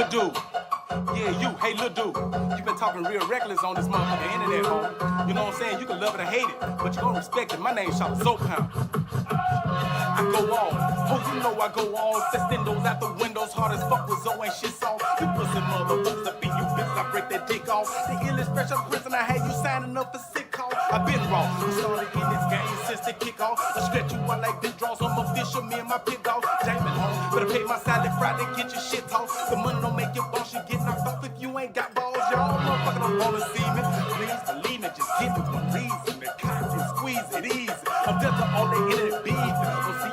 little dude. Yeah, you, hey, little dude. You been talking real reckless on this motherfucking internet, homie. You know what I'm saying? You can love it or hate it, but you gonna respect it. My name's Chatta. I go on, oh you know I go on, festindos out the windows, hard as fuck with Zoe and shit song. You pussy motherfuckers up in you bitches, I break that dick off. The illest special prison, I had you signing up for sick call. I been wrong, we started in this game since the kickoff. I stretch you out like big draws, I'm official, me and my pit dog. Jamming home, better pay my salad Friday, get your shit tossed. The money don't make your boss, you get knocked off if you ain't got balls. Y'all motherfuckers don't wanna see me, please believe me, just give me one reason. The cock and squeeze it easy, I'm just all they internet beef.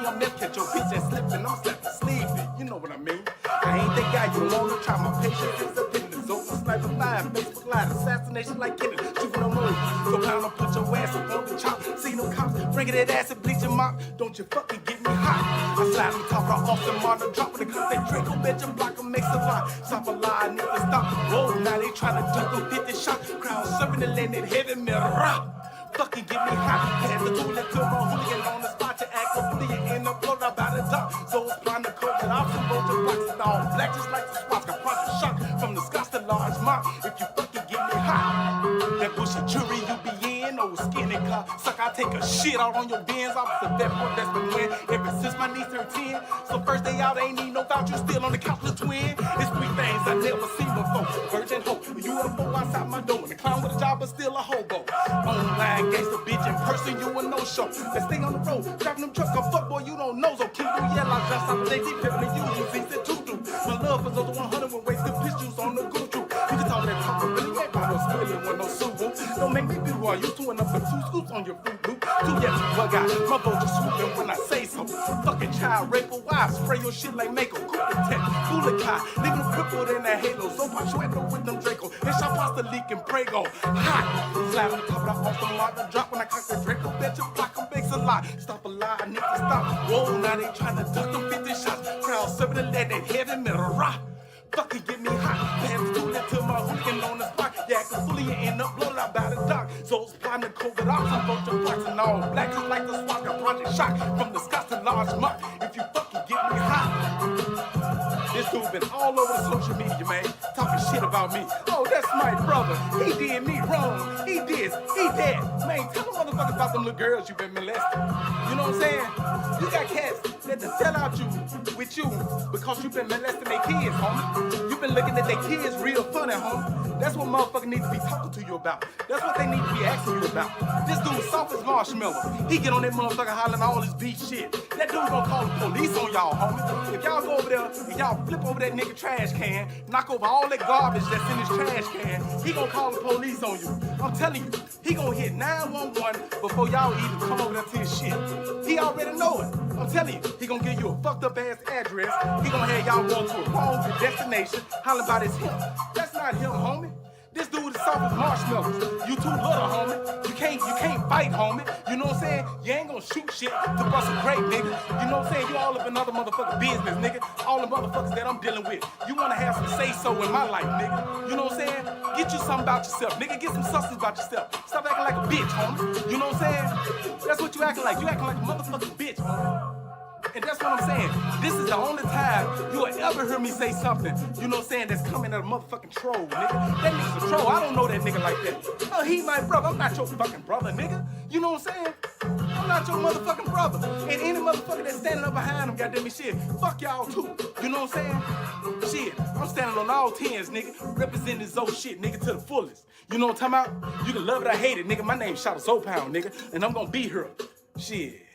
I'm never catch your bitch ass slipping, I'm slapping sleeping. You know what I mean? I ain't that guy you wanna try. My patience is up in the zone. Sniper live, Facebook live, assassination like Kennedy, shooting no move. So pound to put your ass up on the chop. See no cops, bringing that acid, bleaching mop. Don't you fucking get me hot. I slide on top of Austin Martin, dropping the cut. They Draco, bet your block makes a lot. Stop a lie, niggas stop. Whoa, now they trying to duck them 50 shots. Crowd serving the land in heavy metal rock. Fucking get me hot. Had the tool to my hooligan on the spot to act a bully in the blood about the top. So it's trying to cover it off some vulture blocks and all black just like the spots. Got project shot from the Scots to large mop. If you fucking get me hot, that bullshit jury you be in, old skinny car. Suck, I take a shit out on your bins. I was the vet boy that's been win ever since my niece turned 10. So first day out, ain't need no voucher, still on the couch with twin. It's three things I never seen before. Virgin hope, UFO outside my door. And a clown with a job, but still a hobo. Online gangster bitch in person, you a no-show. Let's stay on the road, driving them trucks, come fuck boy, you don't know. So keep you yell out, just out, they deep pimping you, you see it too. My love for those 100 with wasted pistols on the Gucci. You can talk that talk, but really ain't about no spilling with no Subaru. Don't make me be who I used to, and up for 2 scoops on your fruit loop. 2 yet to bug out, my vote just swooping when I say so. Fucking child rape a wife, spray your shit like Mako. Cool attack, fool a car, leaving them crippled in that halo. So punch you with them Draco, and shot pasta leak and Prego. Hot, slap on the top of the off the mark, the drop when I cock that Draco. Bet your block them bakes a lot. Stop a lie, I need to stop. Whoa, now they trying to duck them 50 shots. Crowd serving the lead, that heavy metal rock. Fucking get me hot, man, do that to my hooligan on the spot. Yeah, cause fully you end up blown out by the dock. So it's plotting to COVID off, some vulture flocks and all black, just like the swat, got project shock from the Scots to large muck. If you fucking get me hot, this dude been all over the social media, man, talking shit about me. Oh, that's my brother, he did me wrong, he this, he that. Man, tell them motherfuckers about them little girls you been molesting. You know what I'm saying? You got cats that to sell out you with you because you been molesting their kids, homie. You been looking at their kids real funny, homie. That's what motherfuckers need to be talking to you about. That's what they need to be asking you about. This dude soft as marshmallow. He get on that motherfucker hollering all this beat shit. That dude gonna call the police on y'all, homie. If y'all go over there and y'all flip over that nigga trash can, knock over all that garbage that's in his trash can, he gonna call the police on you. I'm telling you, he gonna hit 911 before y'all even come over there to his shit. He already know it. I'm telling you, he gonna give you a fucked up ass address. He gonna have y'all going to a wrong destination, hollering about his him. That's not him, homie. This dude is soft as marshmallows. You too little, homie. You can't fight, homie. You know what I'm saying? You ain't gonna shoot shit to bust a grape, nigga. You know what I'm saying? You all up in other motherfucker business, nigga. All the motherfuckers that I'm dealing with. You wanna have some say-so in my life, nigga. You know what I'm saying? Get you something about yourself, nigga. Get some substance about yourself. Stop acting like a bitch, homie. You know what I'm saying? That's what you acting like. You acting like a motherfucking bitch, homie. And that's what I'm saying. This is the only time you will ever hear me say something, you know what I'm saying, that's coming at a motherfucking troll, nigga. That nigga's a troll. I don't know that nigga like that. Oh, he my brother. I'm not your fucking brother, nigga. You know what I'm saying? I'm not your motherfucking brother. And any motherfucker that's standing up behind him, goddamn me, shit, fuck y'all too. You know what I'm saying? Shit, I'm standing on all 10s, nigga, representing this old shit, nigga, to the fullest. You know what I'm talking about? You can love it or hate it, nigga. My name's Chatta, nigga, and I'm gonna be here. Shit.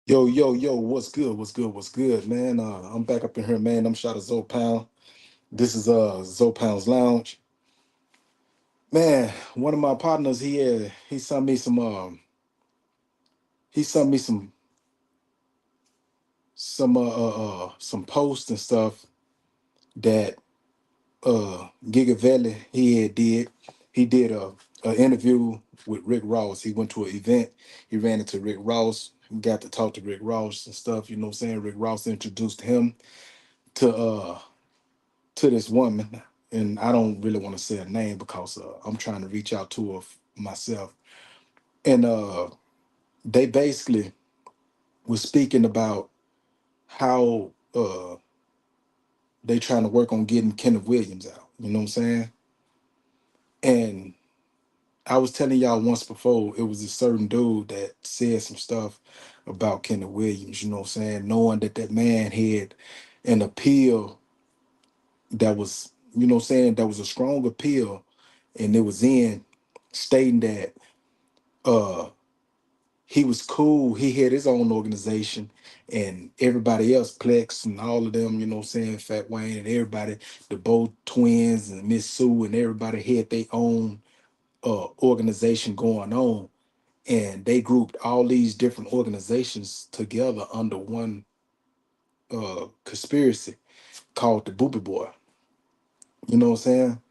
Yo, what's good, man? I'm back up in here, man. I'm Chatta. This is Zopound's Lounge. Man, one of my partners, he sent me some posts and stuff that Giga Valley he did a interview with Rick Ross. He went to an event, he ran into Rick Ross, got to talk to Rick Ross and stuff, you know what I'm saying? Rick Ross introduced him to this woman, and I don't really want to say her name because I'm trying to reach out to her myself. And they basically was speaking about how they trying to work on getting Kenneth Williams out. You know what I'm saying? And I was telling y'all once before, it was a certain dude that said some stuff about Kenneth Williams, you know what I'm saying? Knowing that that man had an appeal that was, you know what I'm saying, that was a strong appeal, and it was in stating that uh he was cool, he had his own organization, and everybody else, Plex and all of them, you know what I'm saying, Fat Wayne and everybody, the both twins and Miss Sue and everybody had their own organization going on, and they grouped all these different organizations together under one conspiracy called the Boopy Boy. You know what I'm saying?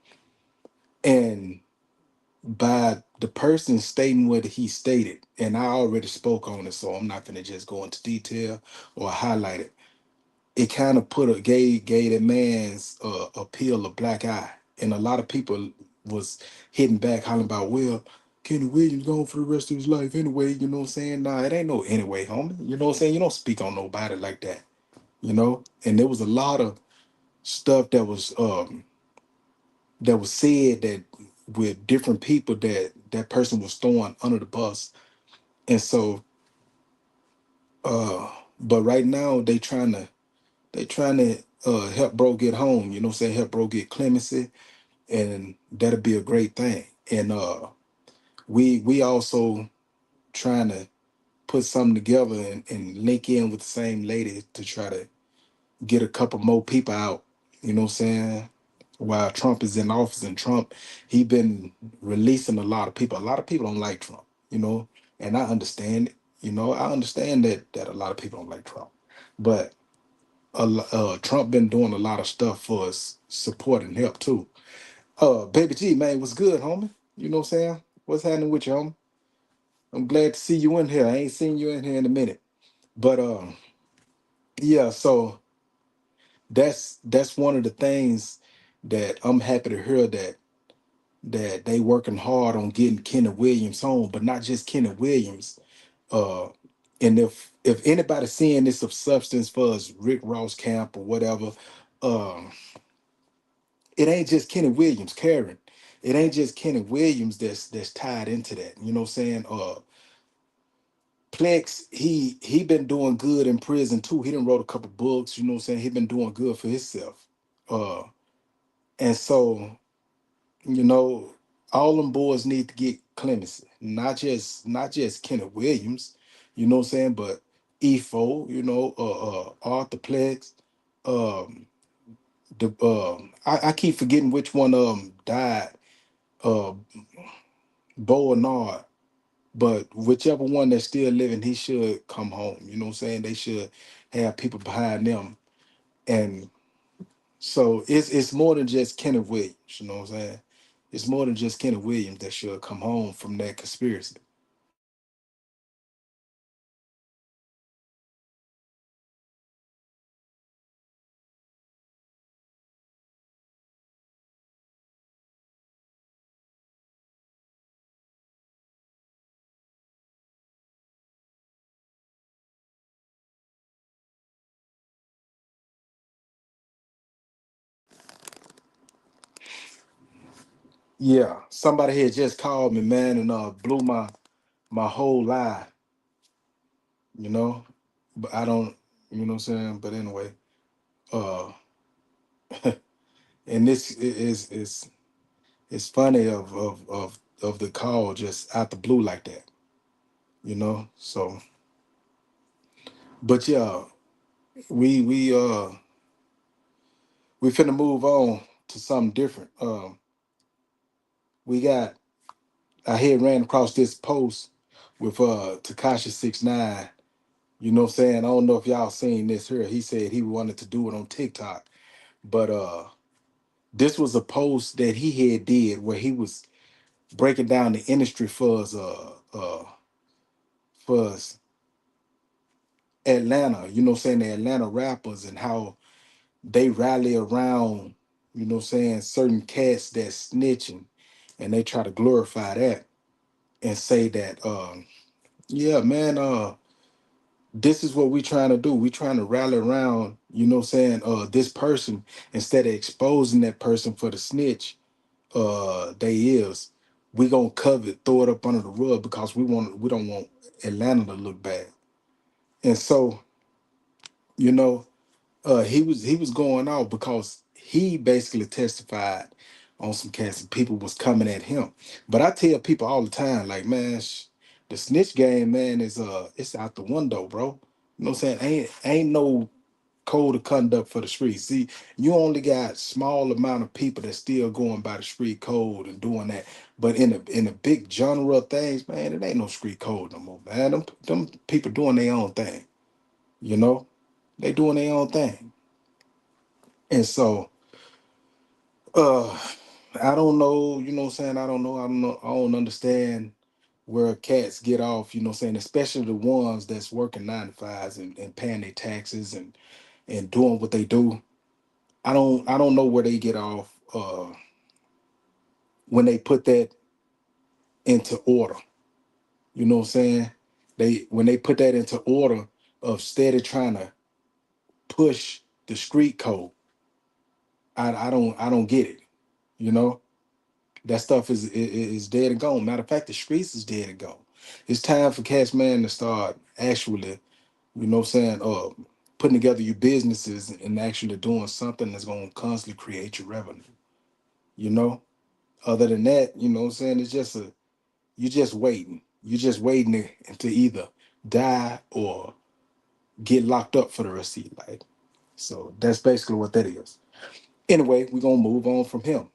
And by the person stating what he stated, and I already spoke on it, so I'm not gonna just go into detail or highlight it. It kind of put a gave that man's appeal a black eye, and a lot of people was hitting back, hollering about, well, Kenny Williams gone for the rest of his life anyway. You know what I'm saying? Nah, it ain't no anyway, homie. You know what I'm saying? You don't speak on nobody like that. You know, and there was a lot of stuff that was said that with different people that that person was throwing under the bus, and so uh but right now they trying to help bro get home, you know what I'm saying, help bro get clemency, and that'll be a great thing. And we also trying to put something together and link in with the same lady to try to get a couple more people out, you know what I'm saying, while Trump is in office. And Trump, he been releasing a lot of people. A lot of people don't like Trump, you know, and I understand it. You know, I understand that a lot of people don't like Trump, but Trump been doing a lot of stuff for us, support and help too. Baby G, man, what's good, homie? You know what I'm saying? What's happening with you, homie? I'm glad to see you in here. I ain't seen you in here in a minute, but yeah. So that's one of the things that I'm happy to hear, that they working hard on getting Kenneth Williams home, but not just Kenneth Williams. Uh, and if anybody seeing this of substance for us, Rick Ross camp or whatever, um, it ain't just Kenneth Williams, Karen. It ain't just Kenneth Williams that's tied into that. You know what I'm saying? Plex, he been doing good in prison too. He done wrote a couple books. You know what I'm saying? He been doing good for himself. Uh, and so, you know, all them boys need to get clemency, not just Kenneth Williams, you know what I'm saying, but EFO, you know, Arthur Plex, um, I keep forgetting which one of them died, uh, Bo and Nard, but whichever one that's still living, he should come home. You know what I'm saying? They should have people behind them, and so it's more than just Kenneth Williams. You know what I'm saying? It's more than just Kenneth Williams that should come home from that conspiracy. Yeah, somebody had just called me, man, and blew my whole lie, you know. But I don't, you know what I'm saying. But anyway, uh, and this is it's funny of the call just out the blue like that, you know. So, but yeah, we we uh we finna move on to something different. We got I had ran across this post with Takashi 69. You know what I'm saying? I don't know if y'all seen this here. He said he wanted to do it on TikTok, but this was a post that he had did where he was breaking down the industry for us Atlanta, you know what I'm saying, the Atlanta rappers, and how they rally around, you know what I'm saying, certain cats that's snitching, and they try to glorify that and say that yeah, man, this is what we trying to do. We trying to rally around, this person instead of exposing that person for the snitch they is. We gonna cover it, throw it up under the rug because we don't want Atlanta to look bad. And so, you know, he was going out because he basically testified on some cats and people was coming at him. But I tell people all the time, like, man, the snitch game, man, is it's out the window, bro. You know what I'm saying? Ain't no code of conduct for the street. See, you only got small amount of people that still going by the street code and doing that. But in a big genre of things, man, it ain't no street code no more, man. Them people doing their own thing, you know? They doing their own thing. And so uh I don't know, you know what I'm saying? I don't understand where cats get off, you know what I'm saying, especially the ones that's working 9 to 5s and paying their taxes and doing what they do. I don't know where they get off when they put that into order. You know what I'm saying? They when they put that into order of steady trying to push the street code. I don't get it. You know? That stuff is dead and gone. Matter of fact, the streets is dead and gone. It's time for Cash Man to start actually, you know what I'm saying, putting together your businesses and actually doing something that's gonna constantly create your revenue. You know? Other than that, you know what I'm saying, it's just a you're just waiting. You're just waiting to either die or get locked up for the rest of your life. So that's basically what that is. Anyway, we're gonna move on from him.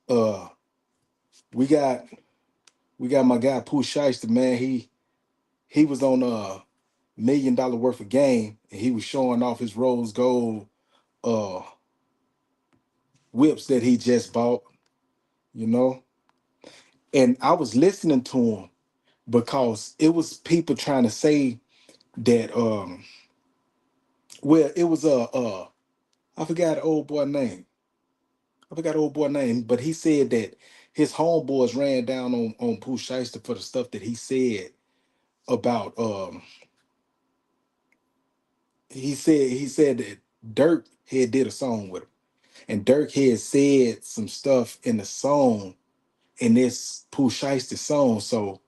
Uh we got we got my guy Pooh Shiesty, man. He was on $1 million worth of game and he was showing off his rose gold uh whips that he just bought, you know. And I was listening to him because it was people trying to say that well, it was I forgot the old boy name. I forgot the old boy name, but he said that his homeboys ran down on Pooh Shiesty for the stuff that he said about he said that Dirk had did a song with him. And Dirk had said some stuff in the song in this Pooh Shiesty song. So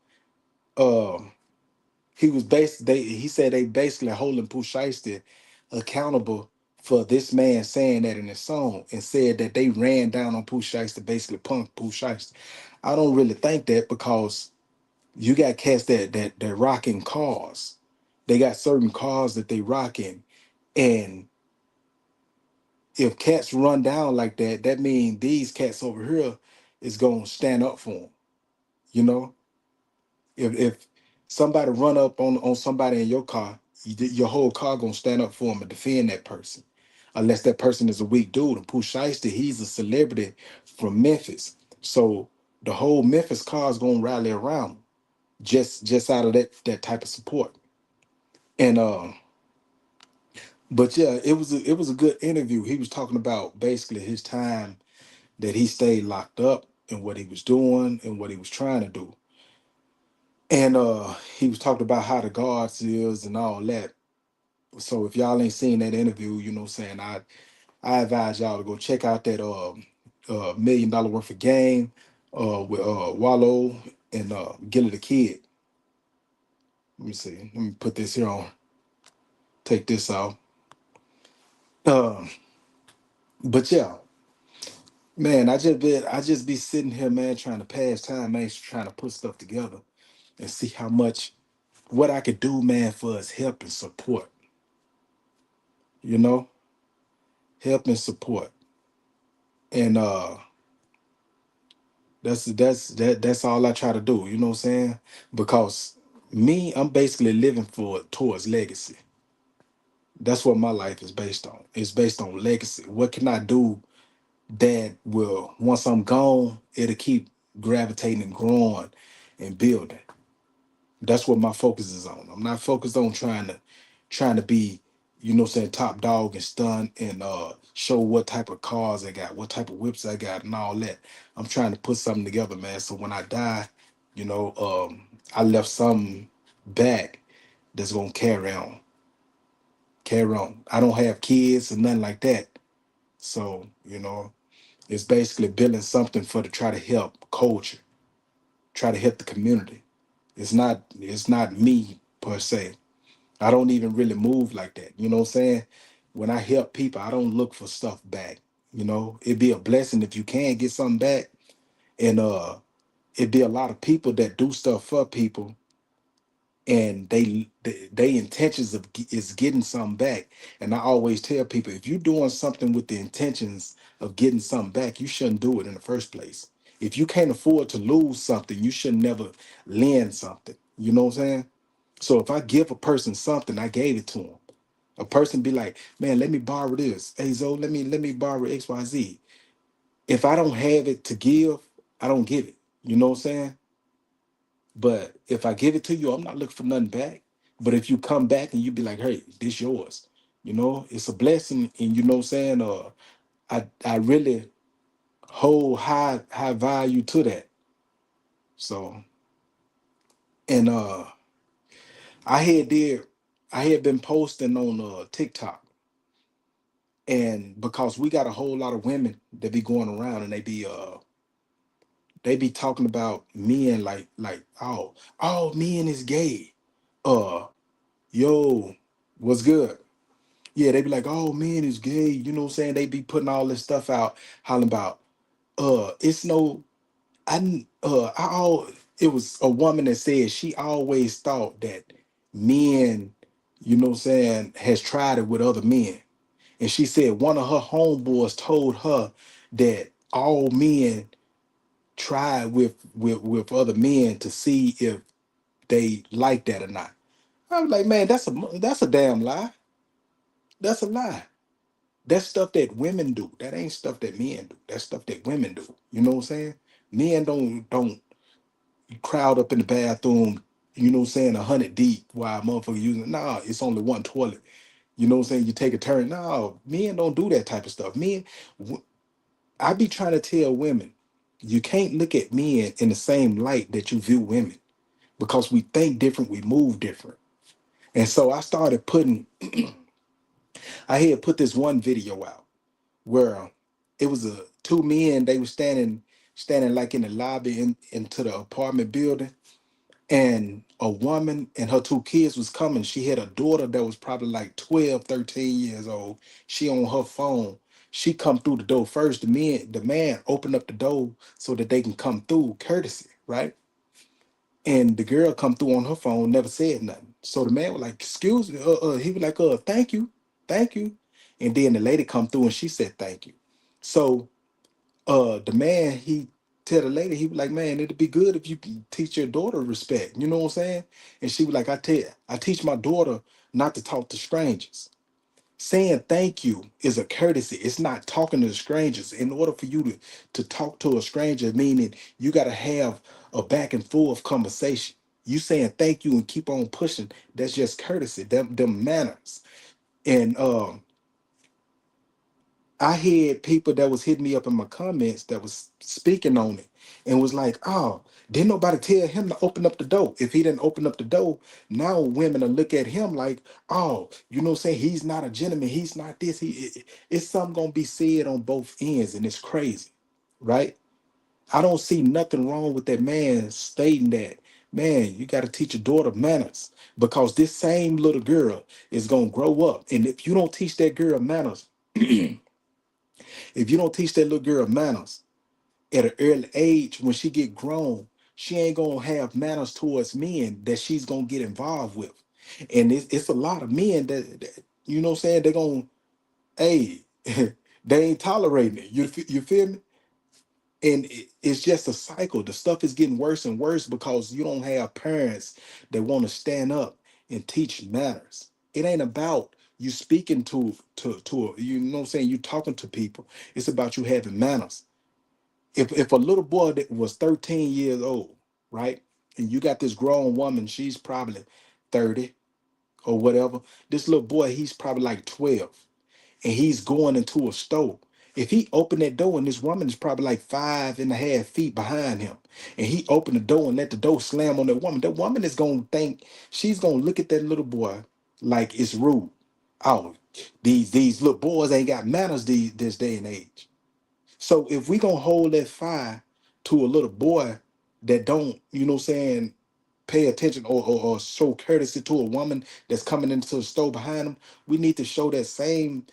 um he said they basically holding Pooh Shiesty accountable for this man saying that in his song and said that they ran down on Pooh Shiesty, basically punked Pooh Shiesty. I don't really think that because you got cats that rocking cars. They got certain cars that they rocking. And if cats run down like that, that means these cats over here is gonna stand up for them. You know, if somebody run up on somebody in your car, your whole car gonna stand up for him and defend that person, unless that person is a weak dude. And Pooh Shiesty, he's a celebrity from Memphis, so the whole Memphis car is gonna rally around him, just out of that type of support. And but yeah, it was a good interview. He was talking about basically his time that he stayed locked up and what he was doing and what he was trying to do. And he was talking about how the guards is and all that. So if y'all ain't seen that interview, you know what I'm saying, I advise y'all to go check out that $1 million worth of game with Wallow and Gilly the Kid. Let me see. Let me put this here on, take this out. Um, but yeah, man, I just be sitting here, man, trying to pass time, man, trying to put stuff together and see how much what I could do, man, for us help and support, you know, help and support. And that's all I try to do, you know what I'm saying? Because me, I'm basically living for towards legacy. That's what my life is based on. It's based on legacy. What can I do that will, once I'm gone, it'll keep gravitating and growing and building. That's what my focus is on. I'm not focused on trying to be, you know what I'm saying, top dog and stun and show what type of cars I got, what type of whips I got and all that. I'm trying to put something together, man. So when I die, I left something back that's gonna carry on. I don't have kids or nothing like that. So, it's basically building something for to try to help culture, try to help the community. It's not me per se. I don't even really move like that. You know what I'm saying? When I help people, I don't look for stuff back. It'd be a blessing if you can get something back. And it'd be a lot of people that do stuff for people, and they intentions is getting something back. And I always tell people, if you're doing something with the intentions of getting something back, you shouldn't do it in the first place. If you can't afford to lose something, you should never lend something. You know what I'm saying? So if I give a person something, I gave it to them. A person be like, man, let me borrow this. Hey Zoe, let me borrow XYZ. If I don't have it to give, I don't give it. You know what I'm saying? But if I give it to you, I'm not looking for nothing back. But if you come back and you be like, hey, this yours, it's a blessing. And you know what I'm saying? I really hold high value to that. So, and I had did I had been posting on TikTok, and because we got a whole lot of women that be going around, and they be talking about men like, oh, men is gay. Uh yo, what's good? Yeah, they be like, oh, men is gay. You know what I'm saying? They be putting all this stuff out, hollering about it's no I didn't I all it was a woman that said she always thought that men, you know what I'm saying, has tried it with other men. And she said one of her homeboys told her that all men tried with other men to see if they like that or not. I was like, man, that's a damn lie. That's a lie. That's stuff that women do. That ain't stuff that men do. That's stuff that women do. You know what I'm saying? Men don't crowd up in the bathroom, you know what I'm saying, 100 deep while a motherfucker using, nah, it's only one toilet. You know what I'm saying? You take a turn. No, men don't do that type of stuff. I be trying to tell women, you can't look at men in the same light that you view women, because we think different, we move different. And so I had put this one video out where it was two men. They were standing like in the lobby into the apartment building, and a woman and her two kids was coming. She had a daughter that was probably like 12, 13 years old. She on her phone. She come through the door first. The man opened up the door so that they can come through, courtesy, right? And the girl come through on her phone, never said nothing. So the man was like, excuse me. He was like, thank you, thank you. And then the lady come through and she said thank you. So the man, he tell the lady, he was like, man, it'd be good if you can teach your daughter respect. You know what I'm saying? And she was like, I teach my daughter not to talk to strangers. Saying thank you is a courtesy. It's not talking to strangers. In order for you to talk to a stranger, meaning you got to have a back and forth conversation. You saying thank you and keep on pushing, that's just courtesy, them manners. And I had people that was hitting me up in my comments that was speaking on it and was like, oh, didn't nobody tell him to open up the door? If he didn't open up the door, now women will look at him like, oh, you know what I'm saying? He's not a gentleman. He's not this. It's something going to be said on both ends, and it's crazy, right? I don't see nothing wrong with that man stating that, man, you got to teach your daughter manners, because this same little girl is going to grow up. And if you don't teach that girl manners, if you don't teach that little girl manners at an early age, when she get grown, she ain't gonna have manners towards men that she's gonna get involved with. And it's a lot of men that you know what I'm saying, they're gonna, hey, they ain't tolerating it. You feel me? And it's just a cycle. The stuff is getting worse and worse because you don't have parents that want to stand up and teach manners. It ain't about you speaking you know what I'm saying, you talking to people. It's about you having manners. If a little boy that was 13 years old, right, and you got this grown woman, she's probably 30 or whatever. This little boy, he's probably like 12, and he's going into a store, If he opened that door and this woman is probably like 5.5 feet behind him, and he opened the door and let the door slam on that woman is gonna think, she's gonna look at that little boy like it's rude. Oh, these little boys ain't got manners this day and age. So if we gonna hold that fire to a little boy that don't, pay attention or show courtesy to a woman that's coming into the store behind them, we need to show that same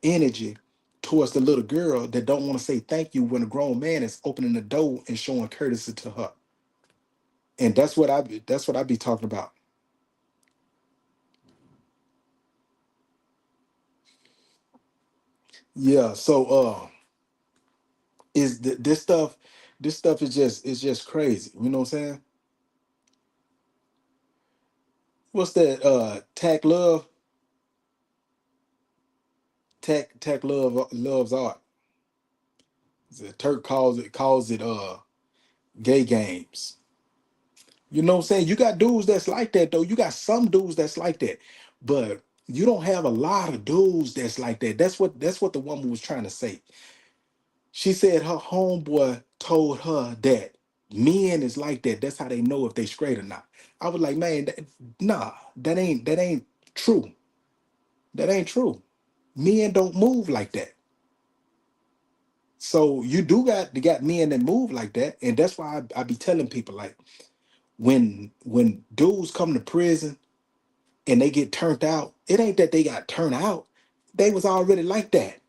energy towards the little girl that don't want to say thank you when a grown man is opening the door and showing courtesy to her. And that's what I be talking about. Yeah. So is this stuff is just crazy. You know what I'm saying? What's that? Tack love, tack love loves art. The Turk calls it gay games. You know what I'm saying? You got dudes that's like that though. You got some dudes that's like that, but you don't have a lot of dudes that's like that. That's what the woman was trying to say. She said her homeboy told her that men is like that. That's how they know if they straight or not. I was like, man, nah, that ain't true. That ain't true. Men don't move like that. So you got men that move like that, and that's why I be telling people like when dudes come to prison and they get turned out, it ain't that they got turned out. They was already like that.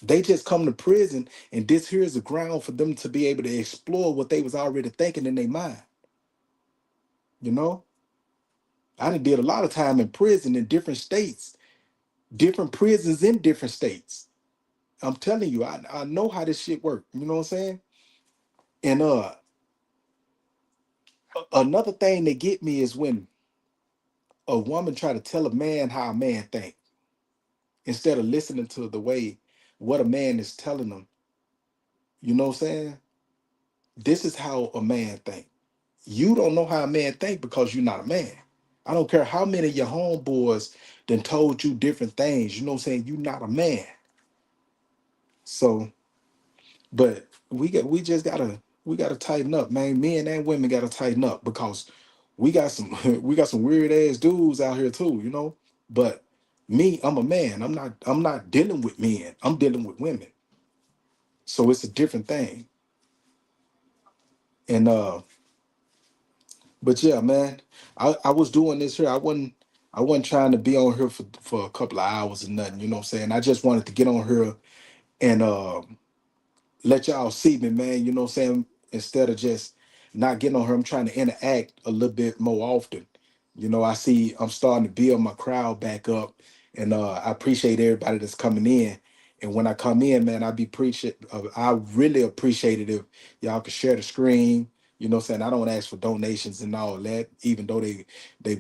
They just come to prison, and this here is the ground for them to be able to explore what they was already thinking in their mind. You know, I done did a lot of time in prison in different states, different prisons in different states. I'm telling you, I know how this shit work. You know what I'm saying? And another thing that get me is when a woman try to tell a man how a man think instead of listening to the way what a man is telling them. You know what I'm saying? This is how a man think. You don't know how a man think because you're not a man. I don't care how many of your homeboys then told you different things. You know what I'm saying? You're not a man. So, but we gotta tighten up, man. Men and women gotta tighten up because we got some we got some weird ass dudes out here too, But me, I'm a man. I'm not dealing with men. I'm dealing with women. So it's a different thing. And but yeah, man, I was doing this here. I wasn't trying to be on here for a couple of hours or nothing, you know what I'm saying? I just wanted to get on here and let y'all see me, man. You know what I'm saying? Instead of just not getting on her, I'm trying to interact a little bit more often. I see I'm starting to build my crowd back up, and I appreciate everybody that's coming in. And when I come in, man, I really appreciate it if y'all could share the screen. You know what I'm saying? I don't ask for donations and all that, even though they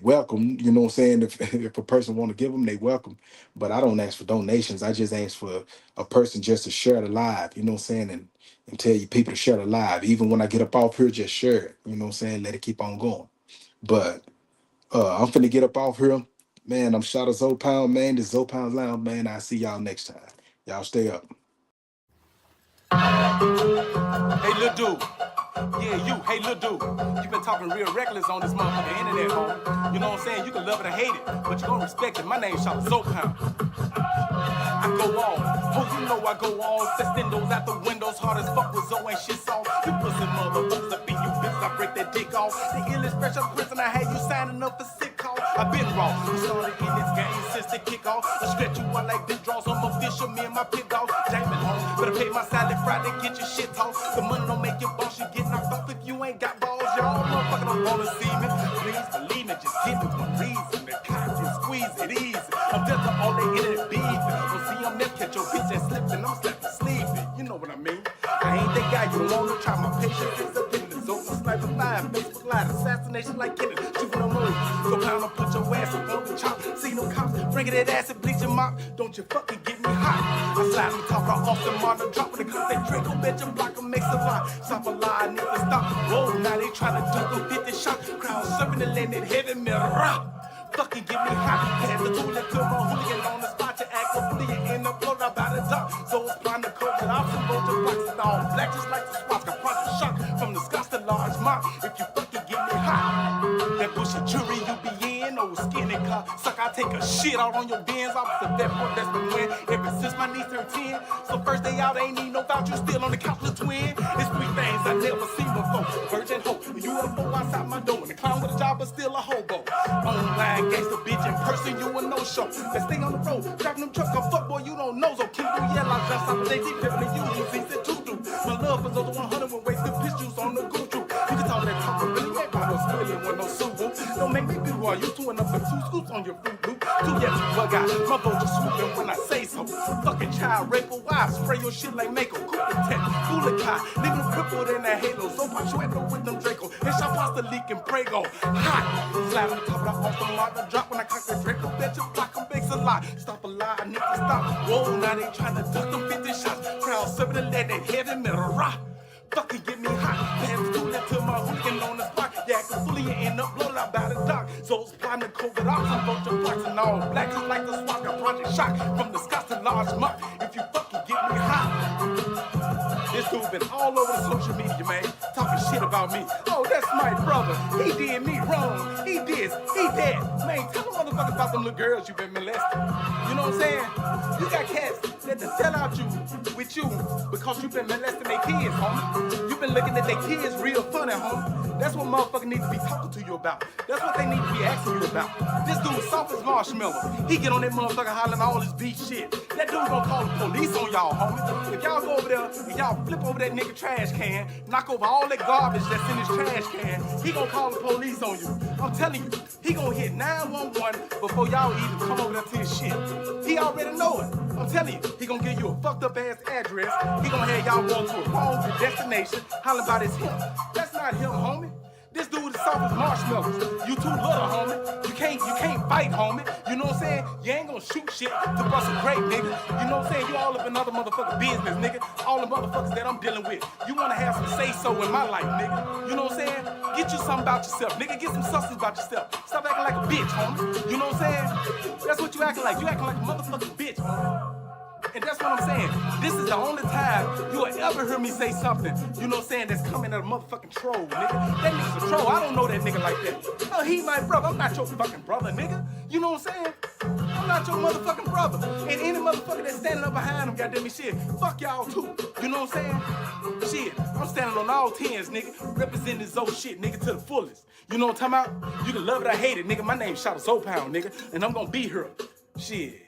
welcome, you know what I'm saying? If a person want to give them, they welcome. But I don't ask for donations. I just ask for a person just to share the live, you know what I'm saying? And tell you people to share the live. Even when I get up off here, just share it. You know what I'm saying? Let it keep on going. But I'm finna get up off here. Man, I'm Chatta Zo Pound, man. This Zo Pound Lounge, man. I'll see y'all next time. Y'all stay up. Hey, little dude. Yeah, you. Hey, little dude. You been talking real reckless on this motherfucking internet, home. You know what I'm saying? You can love it or hate it, but you gonna respect it. My name's Chatta Zo Pound. I go on. Oh, you know I go on. Sextendos out the windows, hard as fuck with Zoe and shit on. You pussy motherfuckers up in you bitches, I break that dick off. The illest special prison, I had you signing up for sick call. I been wrong. We started in this game since the kickoff. I stretch you out like this draws. I'm official, me and my pit dog. Damon home. Better pay my salad Friday, get your shit off. The money don't make you boss, you get knocked off if you ain't got balls. Y'all motherfucker don't wanna see me. Please believe me, just give me one reason. The cops and squeeze it easy. I'm just all they internet beef. Don't see I'm there, catch your bitch and slipping. I'm slapping sleeping. You know what I mean? I ain't that guy you wanna try. My patience is up in the zone. I'm sniping live, Facebook Live, assassination like Kennedy. Shooting no moves. So pound put your ass up on the chop. See no cops, bringing that ass and bleaching mop. Don't you fucking get me hot. I slide and talk off the monitor, dropping the gun. They Draco, bitch, and block them, makes a lot. Stop a lie, nigga, stop. Whoa, now they trying to duck them, 50 shot. Crowd serving the land in heavy metal. Fucking get me hot. Pass the tool, let to my hooligan on the spot. You act a bully, you end up blown up by the dog. mock. So it's blind to cold that I'll some roll your blocks and all black just like the spots. Got project shock from the Scots to large mock. If you fucking get me hot, that bullshit jury you be in, old skinny car. Suck, I take a shit out on your bins. Opposite that work that's been win ever since my niece turned 10. So first day out, ain't need no voucher, still on the couch, the twin. It's three things I never seen before. Virgin hope, UFO outside my door. And the clown with a job, but still a hobo. Online gangster bitch in person, you a no-show. Let's stay on the road, driving them trucks, a fuck boy, you don't know. So keep do yell, I just out the day, deep pimpin' you, easy to do. My love was over 100 with wasted pistols on the Gucci. You can talk that talk, but really ain't about no spilling with no Subaru. Don't make me be who I used to, and up with 2 scoops on your fruit loop. 2 yet to bug out, my boat just swooping when I say so. Fucking child raper, why spray your shit like Mako? Cool protect, fool a car, leaving them crippled in that halo. So punctuate with them Draco, and shot pasta leaking Prego. Hot, slap on the top of the off the mark, the drop when I cock the Draco. Bet you block them bakes a lot. Stop a lie, I need to stop. Whoa, now they trying to duck them 50 shots. Crowd serving the lead, that heavy metal rock. Fucking get me hot, pass the tool to my hooligan on the spot. Yeah, cause fully you end up blown out by the dock. So it's plotting to COVID off some bunch of blacks and all black just like the swat. Got project shock from the Scots to large muck. If you fucking get me hot. This dude been all over the social media, man, talking shit about me. Oh, that's my brother. He did me wrong. He this, he that. Man, tell them motherfuckers about them little girls you been molesting. You know what I'm saying? You got cats that to sell out you with you because you been molesting their kids, homie. You been looking at their kids real funny, homie. That's what motherfuckers need to be talking to you about. That's what they need to be asking you about. This dude soft as marshmallow. He get on that motherfucker hollering all this beat shit. That dude gonna call the police on y'all, homie. If y'all go over there and y'all flip over that nigga trash can, knock over all that garbage that's in his trash can, he gonna call the police on you. I'm telling you, he gonna hit 911 before y'all even come over there to his shit. He already know it. I'm telling you, he gonna give you a fucked up ass address. He gonna have y'all going to a wrong destination, hollering about his him. That's not him, homie. This dude is soft as marshmallows. You too little, homie. You can't fight, homie. You know what I'm saying? You ain't gonna shoot shit to bust a grape, nigga. You know what I'm saying? You all up in other motherfucking business, nigga. All the motherfuckers that I'm dealing with. You wanna have some say-so in my life, nigga. You know what I'm saying? Get you something about yourself, nigga. Get some substance about yourself. Stop acting like a bitch, homie. You know what I'm saying? That's what you acting like. You acting like a motherfucking bitch, homie. And that's what I'm saying. This is the only time you'll ever hear me say something, you know what I'm saying, that's coming at a motherfucking troll, nigga. That nigga's a troll. I don't know that nigga like that. No, he my brother. I'm not your fucking brother, nigga. You know what I'm saying? I'm not your motherfucking brother. And any motherfucker that's standing up behind him, goddamn it, shit, fuck y'all too. You know what I'm saying? Shit, I'm standing on all 10s, nigga, representing this old shit, nigga, to the fullest. You know what I'm talking about? You can love it or hate it, nigga. My name's Chatta Pound, nigga, and I'm gonna be here. Shit.